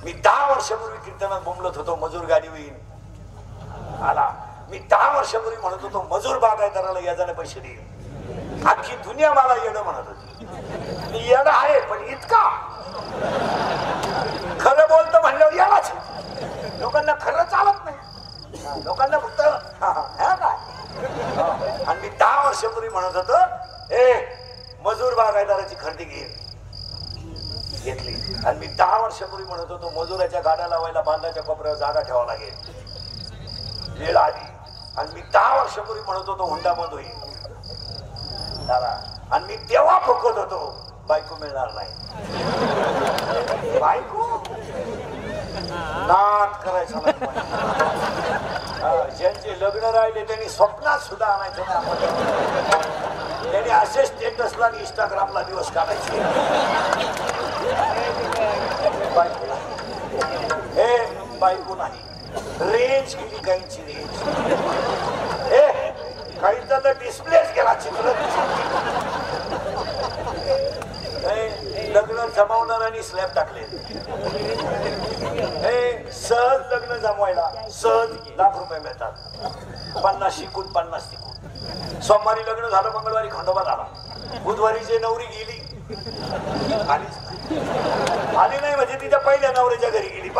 मी 10 वर्षापूर्वी कीर्तनात बोंबलत होतो मजूर गाडी होईल आला. मी 10 वर्षापूर्वी म्हणत होतो मजूर बागायतदाराला याजाने पैसे देईल. अख्खी दुनिया मला येणं म्हणत होती. मी येणं आहे पण इतका खरं बोलतो म्हणल्यावर यालाच. लोकांना खरं चालत नाही. लोकांना फक्त काय. आणि मी 10 वर्षापूर्वी म्हणत होतो मजूर बागायतदाराची खरेदी घेतली. आणि मी 10 वर्षापूर्वी म्हणत होतो मजुराच्या गाड्या लावायला बांधाच्या कोपऱ्यावर जागा ठेवावा लागेल. वेळ आली. आणि मी 10 वर्षापूर्वी म्हणत होतो हुंडा बंद होईल. आणि मी तेव्हा फुकत होतो बायको मिळणार नाही. बायको नाद करायचा नाही. ज्यांचे लग्न राहिले त्यांनी स्वप्नात सुद्धा आणायचं नाही. त्यांनी असे स्टेटसला आणि इंस्टाग्रामला दिवस काढायचे. बायको नाही. रेंज केली काहींची रेंज. काहींचा तर डिस्प्लेच गेला. चित्र लग्न जमावणार आणि स्लॅब टाकले. सहज लग्न जमवायला सहज ₹1,00,000 मिळतात. 50 शिकून 50 शिकून. सोमवारी लग्न झालं, मंगळवारी खंडोबा झाला, बुधवारी जे नवरी गेली आली नाही म्हणजे तिच्या पहिल्या नवऱ्याच्या घरी गेली.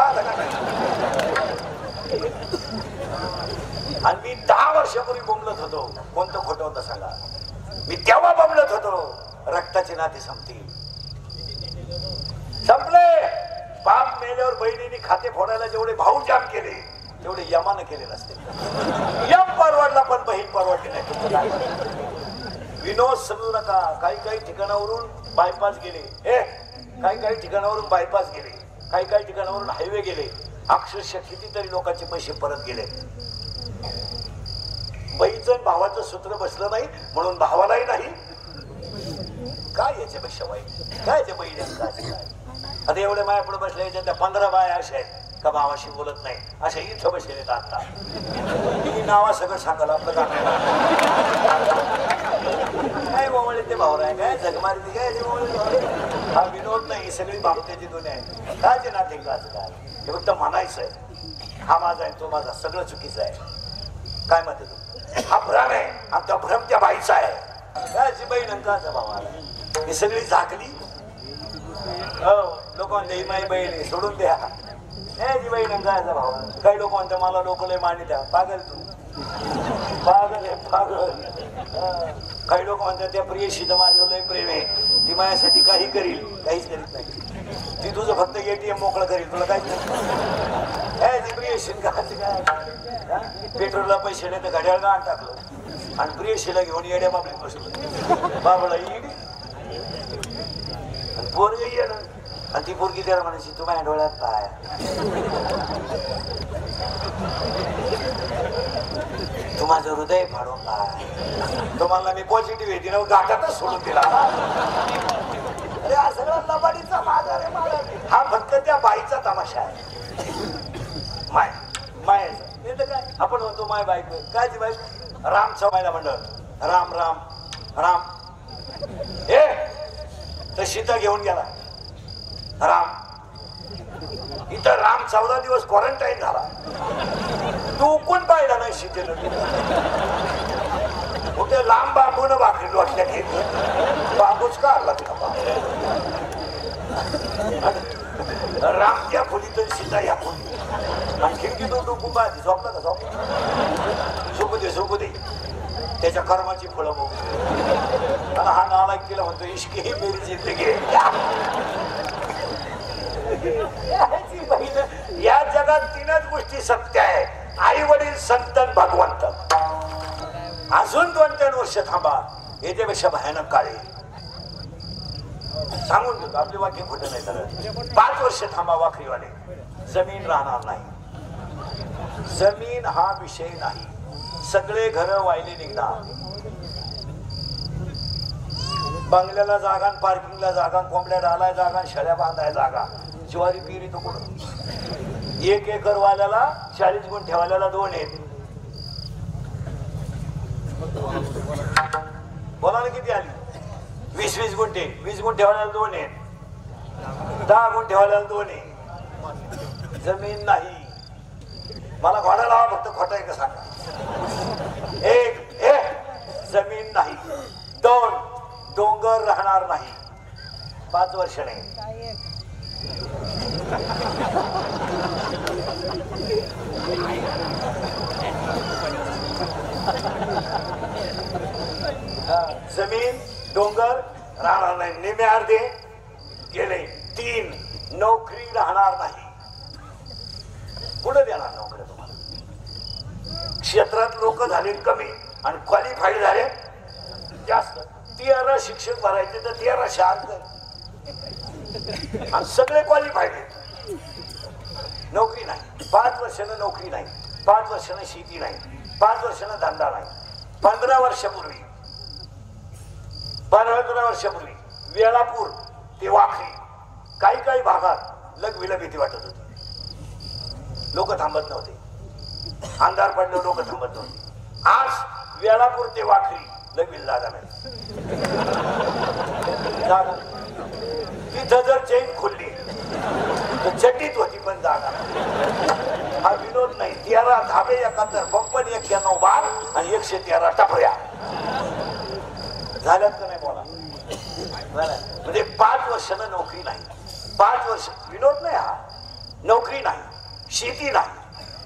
आणि मी 10 वर्षापूर्वी बोंबलत होतो. कोणतं खोटं होतं सांगा. मी तेव्हा बोंबलत होतो रक्ताचे नाते संपतील. संपले. बाप मेल्यावर बहिणीने खाते फोडायला जेवढे भाऊ जाम केले तेवढे यमानं केले नसते. यम परवडला पण बहीण परवडली नाही. विनोद समजू नका. काही ठिकाणावरून बायपास गेले. काही ठिकाणावरून बायपास गेले. काही ठिकाणावरून हायवे गेले. अक्षरशः कितीतरी लोकांचे पैसे परत गेले. बहीचं भावाचं सूत्र बसलं नाही म्हणून भावालाही नाही. काय याच्यापेक्षा वाईट काय ते बहीण काय. आता एवढे मायापुढे बसले याच्यात त्या 15 बाया अशा आहेत का भावाशी बोलत नाही. अशा इथं बसले आता. मी नावा सगळं सांगाल आपलं काय बोवळे ते भावर आहे काय जगमारी काय. हा विनोद नाही. सगळी बापत्याची दुनिया आहे. कायचे नाते काच काय. हे फक्त म्हणायचंय हा माझा आहे तो माझा. सगळं चुकीचं आहे. काय म्हणते तू. हा भ्रम आहे. आमचा भ्रम त्या बाईचा आहे. कायची बहीण अंकाचा भावा. ही सगळी झाकली. लोक म्हणते ही माझी बहीण आहे सोडून द्या. जी बहीण अंकाचा भावा. काही लोक म्हणते मला लोक लय मानी द्या. पागल तू. पागल आहे पागल. काही लोक म्हणतात त्या प्रियशीचं माझ्यावर लय प्रेम आहे. ती माझ्यासाठी काही करील. काहीच करीत नाही. ती तुझं फक्त ATM मोकळं करील. तुला काहीच नाही. ती प्रियशी काय पेट्रोलला पैसे नाही तर घड्याळ गाण टाकलं आणि प्रियशीला घेऊन येड्या बाबलीत बसलो. बाबाला इडी आणि पोरगी येणं. आणि ती पोरगी त्याला म्हणायची तू माझ्या डोळ्यात पाय. तू माझं हृदय फाडून पाय. तुम्हाला मी पॉझिटिव्ह आहे. तिनं गाठातच सोडून दिला. हा सगळा लबाडीचा माझा रे माझा. हा फक्त त्या बाईचा तमाशा आहे. मायाचा काय आपण म्हणतो माय बायको. काय ती बायको. राम समायला म्हणलं राम राम राम. तर सीता घेऊन गेला राम. इथं राम 14 दिवस क्वारंटाईन झाला. तू कोण पाहिला नाही सीतेला. कुठे लांब बांबून भाकरी लोटल्या घेत बांबूच काढला तिला. राम त्या खोलीत सीता या खोलीत. आणि खिडकीतून डोकून पाहिजे. झोपला का झोपू दे झोपू दे. त्याच्या कर्माची फळं बघू. आणि हा नालायक तिला म्हणतो इश्क ही मेरी जिंदगी. या जगात 3च गोष्टी सत्य आहे. आई वडील संतन भगवंत. अजून 2-3 वर्ष थांबा. याच्यापेक्षा भयानक काळ येईल. सांगून देतो आपले वाक्य खोटं नाही करत. 5 वर्ष थांबा वाखरीवाले. जमीन राहणार नाही. जमीन हा विषय नाही. सगळे घर वाहिले निघणार. बंगल्याला जागा, पार्किंगला जागा, कोंबड्या डालाय जागा, शेळ्या बांधाय जागा. ज्वारी पिरी तो कुठं. 1 एकर वाल्याला 40 गुंठे ठेवायला 2 आहेत. बोला ना किती आली. 20-20 गुंठे. 20 गुंठे ठेवायला 2 आहेत. 10 गुंठे ठेवायला 2 आहे. जमीन नाही. मला घोडा लावा फक्त खोटं आहे का सांगा. एक जमीन नाही. 2 डोंगर राहणार नाही 5 वर्ष नाही. जमीन डोंगर राहणार नाही. निम्मे अर्धे गेले. 3 नोकरी राहणार नाही. कुठं देणार नोकरी तुम्हाला? क्षेत्रात लोक झाले कमी आणि क्वालिफाईड झाले जास्त. 13 शिक्षक भरायचे तर 13 शाळा आणि सगळे क्वालिफाईड आहेत. नोकरी नाही. 5 वर्षानं नोकरी नाही. 5 वर्षानं शेती नाही. 5 वर्षानं धंदा नाही. 15 वर्षापूर्वी वेळापूर ते वाखरी काही भागात लगविला भीती वाटत होती. लोक थांबत नव्हते. अंधार पडलं लोक थांबत नव्हते. आज वेळापूर ते वाखरी लगविला जागा नाही. तिथं जर चेन खोलली तर चड्डीत होती पण जागा. हा विनोद नाही. 13 धाबे 71 पंपन 91 बार आणि 113 टपऱ्या झाल्यात का नाही बोला. म्हणजे 5 वर्षानं नोकरी नाही. 5 वर्ष विनोद नाही. हा नोकरी नाही, शेती नाही,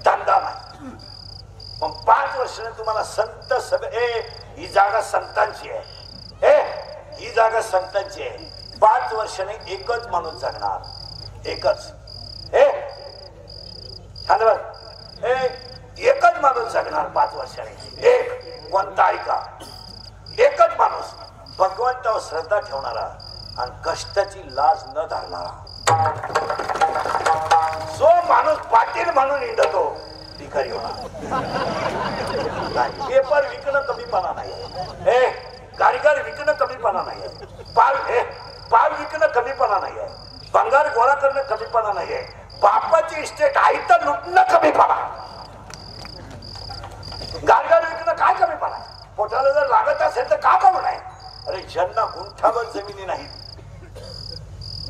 धंदा नाही. मग 5 वर्षानं तुम्हाला संत सगळे ही जागा संतांची आहे. ही जागा संतांची आहे. 5 वर्षाने एकच माणूस जगणार. एकच एकच माणूस जगणार 5 वर्षाने. एक कोणता ऐका. एकच माणूस भगवंतावर श्रद्धा ठेवणारा आणि कष्टाची लाज न धरणारा. जो माणूस पाटील म्हणून हिंडतो भिकारी होणार. पेपर विकणं कमीपणा नाही. कारीगर विकणं कमीपणा नाही. पाल विकणं कमीपणा नाही. भंगार गोळा करणं कमीपणा नाही. बापाची इस्टेट आई तर लुटणं कमीपणा. गारगार विकणं काय कमीपणा. पोटाला जर लागत असेल तर का करू नये. अरे ज्यांना गुंठावर जमिनी नाही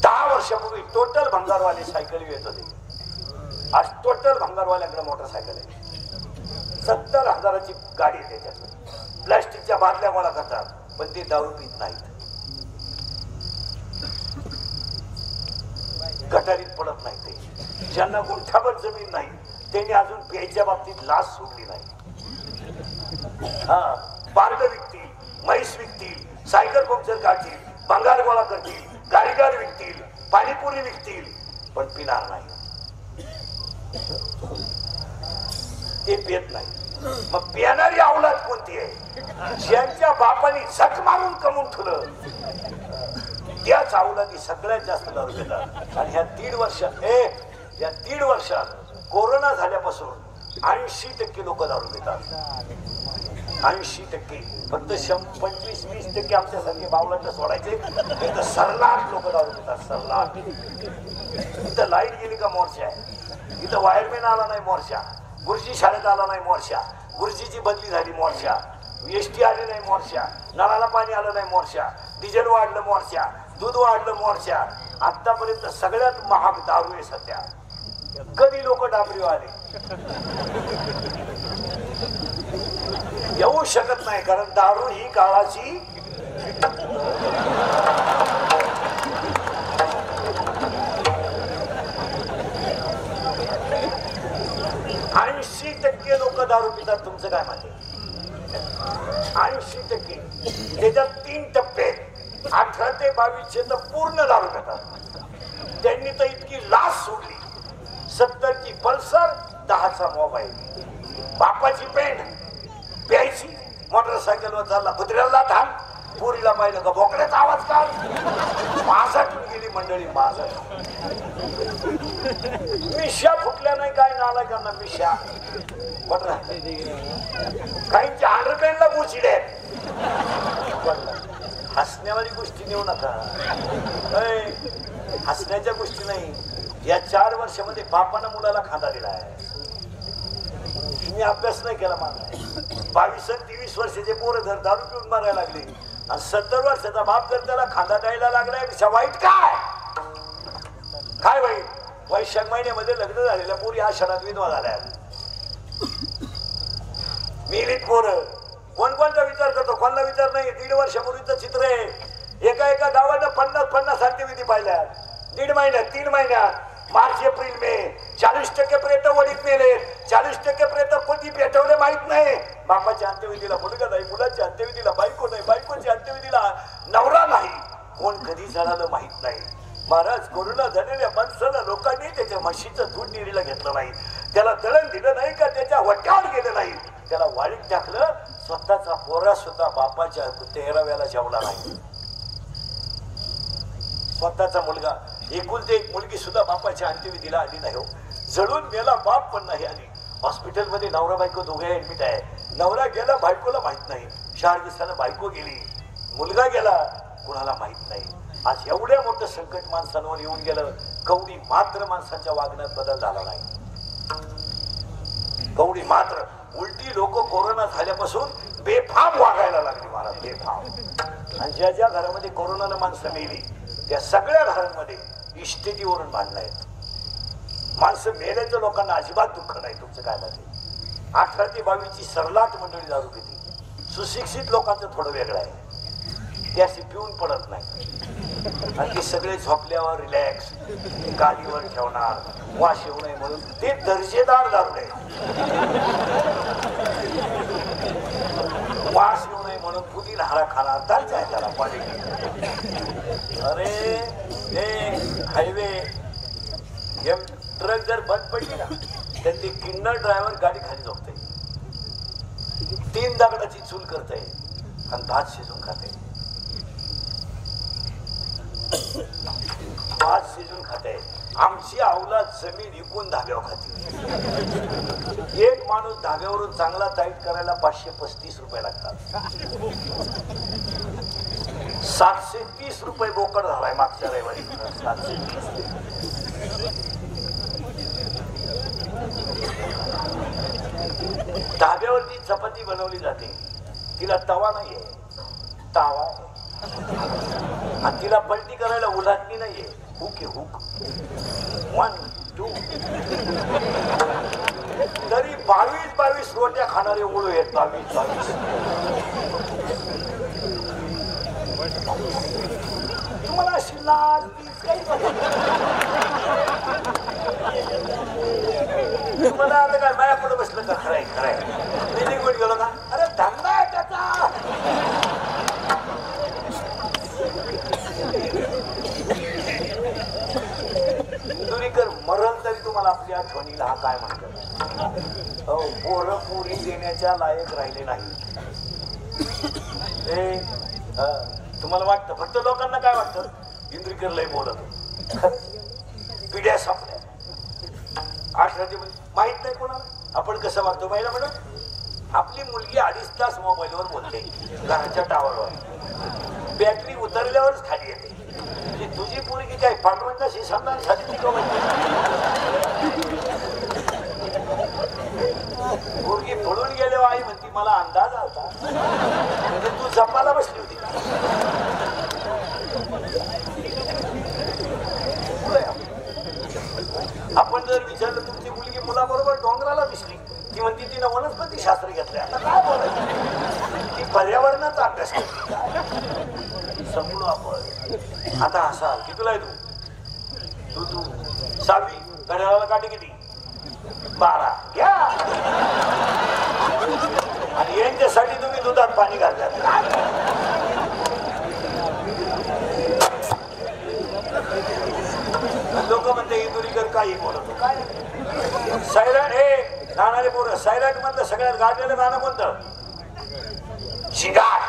10 वर्षापूर्वी टोटल भंगारवाले सायकल येत होते. आज टोटल भंगारवाल्याकडे मोटरसायकल आहे. 70,000ची गाडी आहे. त्याच्यात प्लास्टिकच्या बादल्या गोळा करतात पण ते दारू पित नाहीत. गटारीत पडत नाही. ते ज्यांना गुंठावर जमीन नाही त्यांनी अजून प्यायच्या बाबतीत लाच सोडली नाही. पार्ट विकतील, म्हैस विकतील, सायकल पंक्चर काढतील, भंगार गोळा करतील, कारीगर विकतील, पाणीपुरी विकतील पण पिणार नाही. ते पेत नाही. मग पिणारी अवलाद कोणती आहे. ज्यांच्या बापाने झक मारून कमवून ठेवलं त्याच अवलादी सगळ्यात जास्त दारू पितात. आणि ह्या 1.5 वर्षात कोरोना झाल्यापासून 80% लोक दारू पितात. 80%. फक्त 25-20% आमच्यासारखे बावलांना सोडायचे. तर सरलाट लोक दारू पितात. सरलाट. इथं लाईट गेली का मोर्चा आहे. इथं वायरमॅन आला नाही मोर्चा. गुरुजी शाळेत आला नाही मोर्चा. गुरुजीची बदली झाली मोर्चा. एसटी आली नाही मोर्चा. नळाला पाणी आलं नाही मोर्चा. डिझेल वाढलं मोर्चा. दूध वाढलं मोर्चा. आतापर्यंत सगळ्यात महाग दारू आहे सध्या. कधी लोक डांबरी आले येऊ शकत नाही कारण दारू ही काळाची 80% लोक दारू पितात. तुमचं काय माहिती. 80%. त्याच्यात 3 टप्पे. 18 ते 22 तर पूर्ण दारू पितात. त्यांनी तर इतकी लाच सोडली. 70ची पल्सर, 10चा मोबाईल, बापाची पेंट प्यायची, मोटरसायकलवर चालला कुत्र्याला थांब, पुरीला पाहिलं का बोकड्याचा आवाज काढ. माझातून गेली मंडळी. माझा मिशा फुटल्या नाही काय नाला करणार. मिशा काहींच्या अंडरपॅन्टला गुचिडे. हसण्यावाली गोष्टी नेऊ नका. हसण्याच्या गोष्टी नाही. या 4 वर्षामध्ये बापानं मुलाला खांदा दिला आहे. मी अभ्यास नाही केला. माझा 22-23 वर्षाचे पोरं जर दारू पिऊन मारायला लागले आणि 70 वर्षाचा बाप जर त्याला खांदा द्यायला लागलाय वाईट काय. काय वाईट. वैशाख महिन्यामध्ये लग्न झालेल्या पोरी आषाढात विधवा झाल्या. मिलीत पोरं कोणकोणचा विचार करतो, कोणला विचार नाही. 1.5 वर्षापूर्वीचं चित्र आहे. एका गावानं 50 अंत्यविधी पाहिल्या. 1.5 महिन्यात, 3 महिन्यात, मार्च एप्रिल मे 40% प्रेत वडीत मेले. 40% प्रेत कोणी पेटवले माहित नाही. बापाच्या अंत्यविधीला मुलगा नाही, मुलाच्या अंत्यविधीला बायको नाही, बायकोच्या अंत्यविधीला नवरा नाही. कोण कधी झालं माहित नाही. महाराज, कोरोना झालेल्या माणसाला लोकांनी त्याच्या म्हशीचं दूध डेअरीला घेतलं नाही, त्याला दळण दिलं नाही का त्याच्या वट्यावर गेलं नाही, त्याला वाळीत टाकलं. स्वतःचा पोरा सुद्धा बापाच्या 13व्याला जेवला नाही. स्वतःचा मुलगा, एकुलते एक मुलगी सुद्धा बापाच्या अंत्यविधीला आली नाही हो. जळून मेला बाप पण नाही आली. हॉस्पिटलमध्ये नवरा बायको दोघे ऍडमिट आहे. नवरा गेला, बायकोला माहित नाही. 4 दिवसानं बायको गेली, मुलगा गेला, कुणाला माहित नाही. आज एवढ्या मोठं संकट माणसांवर येऊन गेलं, कवडी मात्र माणसाच्या वागण्यात बदल झाला नाही. कवडी मात्र उलटी लोक कोरोना झाल्यापासून बेफाम वागायला लागली महाराज, बेफाम. आणि ज्या ज्या घरामध्ये कोरोनाला माणसं मेली त्या सगळ्या घरांमध्ये इस्टेटीवरून भांडणं आहेत. माणसं मेल्याचं लोकांना अजिबात दुःख नाही. तुमचं काय माहिती, 18 ते 22ची सरलाट मंडळी दारू पिते. सुशिक्षित लोकांचं थोडं वेगळं आहे, ते अशी पिऊन पडत नाही. आणि ते सगळे झोपल्यावर रिलॅक्स गाडीवर ठेवणार, वास येऊ नये म्हणून ते दर्जेदार दारू आहे. वास येऊ नये म्हणून पुदिना हारा खाणार, दर्जा आहे त्याला क्वालिटी. अरे हे हायवे ट्रक जर बंद पडली ना तर ते किन्नर ड्रायव्हर गाडी खाली झोपते, 3 दगडाची चूल करते आणि भात शिजून खाते. भात शिजून खाते. आमची अवलाद जमीन विकून धाब्यावर खाते. एक माणूस धाब्यावरून चांगला टाईट करायला 535 रुपये लागतात. 730 रुपये बोकड झालाय मागच्या रविवारी. 730. धाब्यावरती चपाती बनवली जाते, तिला तवा नाहीये, तावा आहे. आणि तिला पलटी करायला उलाटणी नाहीये, हुक आहे, हुक. 1 2 तरी 22 रोट्या खाणारे ओळू आहेत. 22 तुम्हाला अशी लाल तुम्हाला आता काय माया पुढे बसलं का? खरंय खरंय मी निघून गेलो का? अरे धंदा आहे त्याचा. इंदुरीकर मरण तरी तुम्हाला आपल्या आठवणीला हा काय म्हणतात. पोरं पुरी देण्याच्या लायक राहिले नाही. तुम्हाला वाटतं, फक्त लोकांना काय वाटतं, इंद्रिकर लय बोलत, पिढ्या संपल्या. 18 माहित नाही कोणाला आपण कसं वागतो. महिला म्हणत आपली मुलगी 2.5 तास मोबाईलवर बोलते घराच्या टावरवर, बॅटरी उतरल्यावरच खाली येते. तुझी पोरगी काय पांडुरंगाशी संधानासाठी पोरगी पळून गेल्यावर आई म्हणती मला अंदाज आलता, म्हणजे तू जपाला बसली होती. आपण जर विचारलं तुमची मुलगी मुलाबरोबर डोंगराला दिसली, ती म्हणती तिनं वनस्पती शास्त्र घेतलंय. आता काय बोलायचं, ती पर्यावरणाचा अभ्यास करते. समजलो आपण. आता असा कितीला आहे तू? तू 6वी. घड्याळाला काटे किती? 12. घ्या. आणि यांच्यासाठी तुम्ही दुधात पाणी घालतात. लोक म्हणते इंदुरीकर काही बोलतो काय. सैराट हे गाणारे पोरं. सैराट मधलं सगळ्यात गाजलेलं गाणं कोणतं? शिंगाट.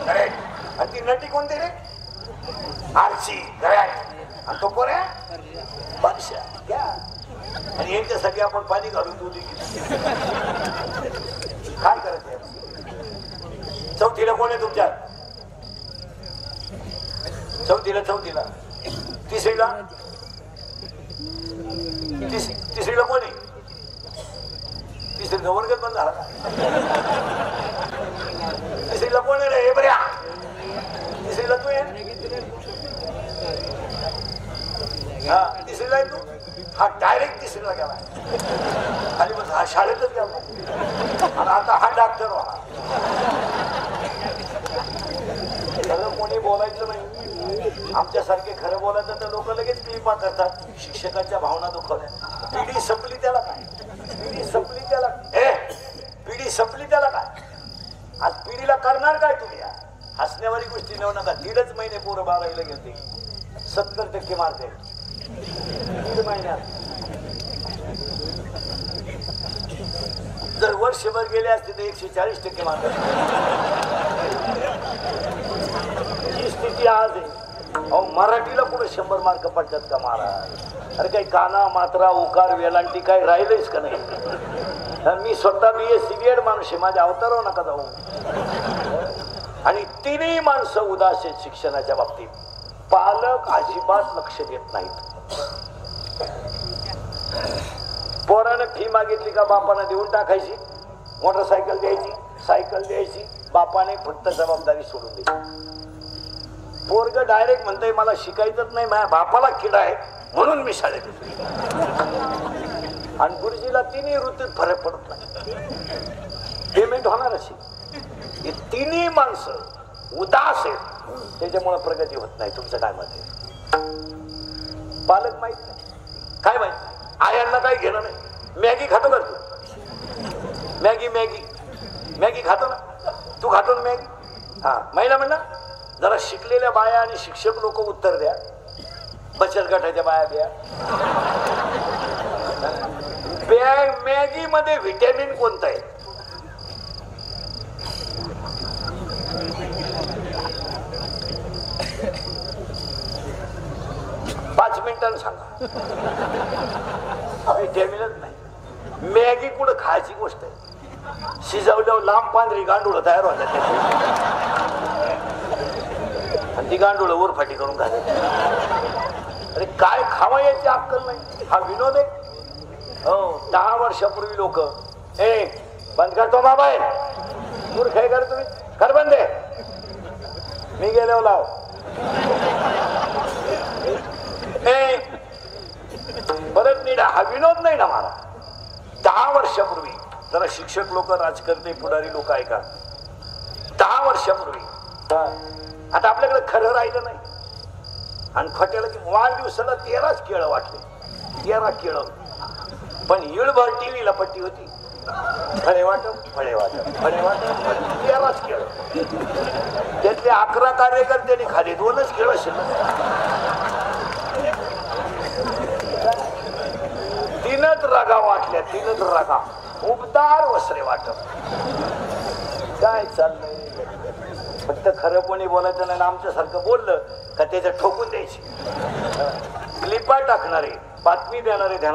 करेक्ट. आणि ती नटी कोणती रे? आरची. करेक्ट. आणि तो पोऱ्या बादशा. घ्या. आणि यांच्यासाठी आपण पाणी घालून दूध काय करायचं. 4थीला कोण आहे तुमच्यात? 4थीला. तिसरीला कोण आहे? तिसरीचा वर्गच बंद झाला. तिसरीला कोण आहे रे? बऱ्या. तिसरीला तू आहे. हा तिसरीला आहे तू. हा डायरेक्ट तिसरीला गेला खाली बस हा शाळेतच गेला आणि आता हा डॉक्टर व्हा खरं कोणी बोलायचं नाही आमच्यासारखे खरं बोलायचं तर लोक लगेच क्लिपा करतात शिक्षकाच्या भावना दुखवल्या पिढी संपली त्याला काय पिढी संपली त्याला पिढी संपली त्याला काय आज पिढीला करणार काय तुम्ही हसण्यावारी गोष्टी नेऊ नका 1.5 महिने पोरं 12वीला गेलते 70% मारते 1.5 महिन्यात जर वर्षभर गेले असते तर 140% मारते ही स्थिती आज आहे अहो मराठीला कुठे 100 मार्क पडतात का महाराज अरे काही काना मात्रा उकार वेलांटी काही राहिलंच का नाही मी स्वतः BSc B.Ed माणूस आहे माझ्या अवतारावर नका जाऊ आणि तिन्ही माणसं उदास आहेत शिक्षणाच्या बाबतीत पालक अजिबात लक्ष देत नाहीत पोरानं फी मागितली का बापानं देऊन टाकायची मोटरसायकल द्यायची सायकल द्यायची बापाने फक्त जबाबदारी सोडून द्यायची पोरग डायरेक्ट म्हणतंय मला शिकायचंच नाही माझ्या बापाला किडा आहे म्हणून मी शाळेत आणि गुरुजीला तिन्ही ऋतूत फरक पडत नाही पेमेंट होणार अशी हे तिन्ही माणसं उदास आहेत त्याच्यामुळे प्रगती होत नाही तुमचं काय मत आहे पालक माहित नाही काय माहित आयांना काही घेणं नाही मॅगी खातो का तू मॅगी मॅगी मॅगी खातो ना तू खातो ना मॅगी हा महिला म्हणणार जरा शिकलेल्या बाया आणि शिक्षक लोक उत्तर द्या बचत गटाच्या बाया द्या मॅगी मध्ये व्हिटॅमिन कोणतं आहे 5 मिनिटांनी सांगा व्हिटॅमिनच नाही मॅगी कुठं खायची गोष्ट आहे शिजवल्यावर लांब पांढरी गांडूळ तयार होतात आणि ती गांडूळ उरफाटी करून घालत अरे काय खावा याची अक्कल नाही हा विनोद आहे हो 10 वर्षापूर्वी लोक बंद करतो बाबा मूर्ख आहे कर तुम्ही कर बंद मी गेलो लाव परत नीट हा विनोद नाही ना मला 10 वर्षापूर्वी जरा शिक्षक लोक राजकर्ते पुढारी लोक आहे का 10 वर्षापूर्वी आता आपल्याकडे खरं राहिलं नाही आणि खोट्याला की वाढदिवसाला 13च केळं वाटले 13 केळं पण येळभर टीव्हीला पट्टी होती फळे वाटप फळे वाटप फळे वाटप 13च केळं त्यातले 11 कार्यकर्त्यांनी खाली 2च केळं शिल्लक 3च रागा वाटल्या 3च रागा उबदार वस्त्रे वाटप काय चाललंय फक्त खरं कोणी बोलायचं नाही आमच्यासारखं बोललं का त्याच्या ठोकून द्यायची क्लिपा टाकणारे बातमी देणारे ध्यान